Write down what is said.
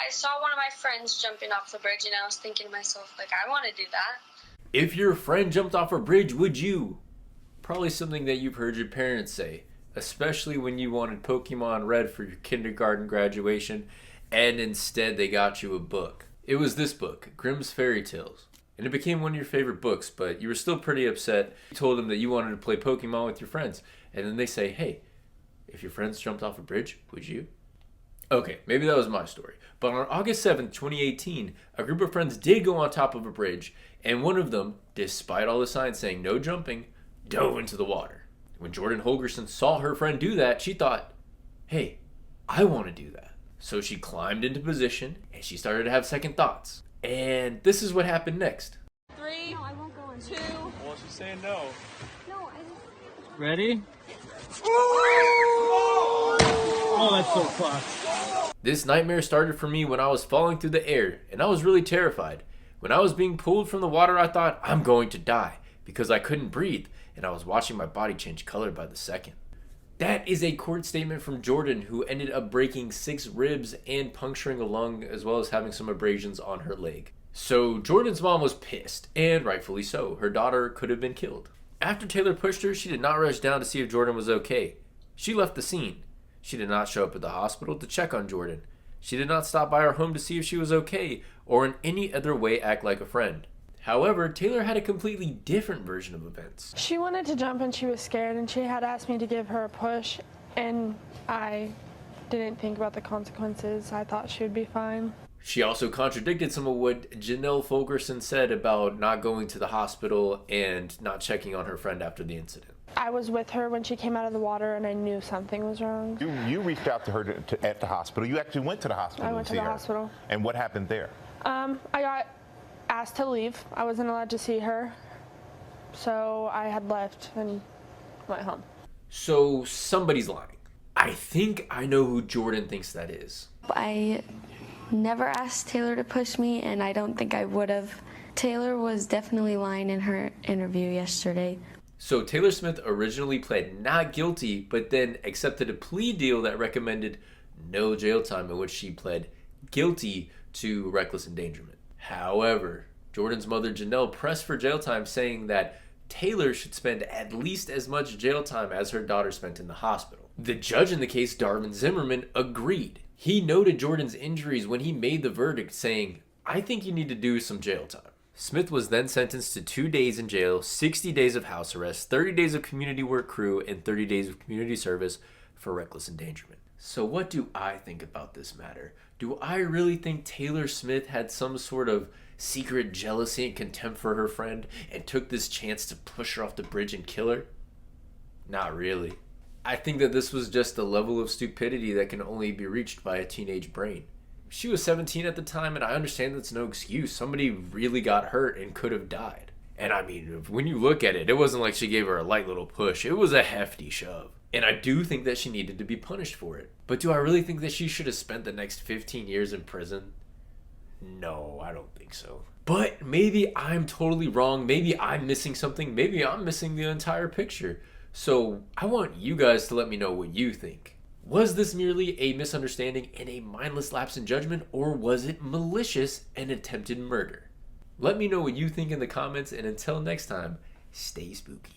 I saw one of my friends jumping off the bridge, and I was thinking to myself, like, I want to do that. If your friend jumped off a bridge, would you? Probably something that you've heard your parents say, especially when you wanted Pokemon Red for your kindergarten graduation, and instead they got you a book. It was this book, Grimm's Fairy Tales. And it became one of your favorite books, but you were still pretty upset. You told them that you wanted to play Pokemon with your friends. And then they say, hey, if your friends jumped off a bridge, would you? Okay, maybe that was my story. But on August 7th, 2018, a group of friends did go on top of a bridge, and one of them, despite all the signs saying no jumping, dove into the water. When Jordan Holgerson saw her friend do that, she thought, hey, I want to do that. So she climbed into position, and she started to have second thoughts. And this is what happened next. 3, no, I won't go in. 2. Well, she's saying no. No, I just... Ready? Oh, that's so close. This nightmare started for me when I was falling through the air, and I was really terrified. When I was being pulled from the water, I thought, I'm going to die, because I couldn't breathe, and I was watching my body change color by the second. That is a court statement from Jordan, who ended up breaking 6 ribs and puncturing a lung, as well as having some abrasions on her leg. So Jordan's mom was pissed, and rightfully so. Her daughter could have been killed. After Tay'Lor pushed her, she did not rush down to see if Jordan was okay. She left the scene. She did not show up at the hospital to check on Jordan. She did not stop by her home to see if she was okay, or in any other way act like a friend. However, Tay'Lor had a completely different version of events. She wanted to jump and she was scared, and she had asked me to give her a push, and I didn't think about the consequences. I thought she would be fine. She also contradicted some of what Janelle Fulgerson said about not going to the hospital and not checking on her friend after the incident. I was with her when she came out of the water, and I knew something was wrong. You reached out to her at the hospital. You actually went to the hospital I went to to see the her. hospital. And what happened there? I got asked to leave. I wasn't allowed to see her, so I had left and went home. So somebody's lying. I think I know who Jordan thinks that is. I never asked Tay'Lor to push me, and I don't think I would have. Tay'Lor was definitely lying in her interview yesterday. So Tay'Lor Smith originally pled not guilty, but then accepted a plea deal that recommended no jail time, in which she pled guilty to reckless endangerment. However, Jordan's mother Janelle pressed for jail time, saying that Tay'Lor should spend at least as much jail time as her daughter spent in the hospital. The judge in the case, Darvin Zimmerman, agreed. He noted Jordan's injuries when he made the verdict, saying, I think you need to do some jail time. Smith was then sentenced to 2 days in jail, 60 days of house arrest, 30 days of community work crew, and 30 days of community service for reckless endangerment. So what do I think about this matter? Do I really think Tay'Lor Smith had some sort of secret jealousy and contempt for her friend and took this chance to push her off the bridge and kill her? Not really. I think that this was just a level of stupidity that can only be reached by a teenage brain. She was 17 at the time, and I understand that's no excuse. Somebody really got hurt and could have died. And I mean, when you look at it, it wasn't like she gave her a light little push. It was a hefty shove. And I do think that she needed to be punished for it. But do I really think that she should have spent the next 15 years in prison? No, I don't think so. But maybe I'm totally wrong. Maybe I'm missing something. Maybe I'm missing the entire picture. So I want you guys to let me know what you think. Was this merely a misunderstanding and a mindless lapse in judgment, or was it malicious and attempted murder? Let me know what you think in the comments, and until next time, stay spooky.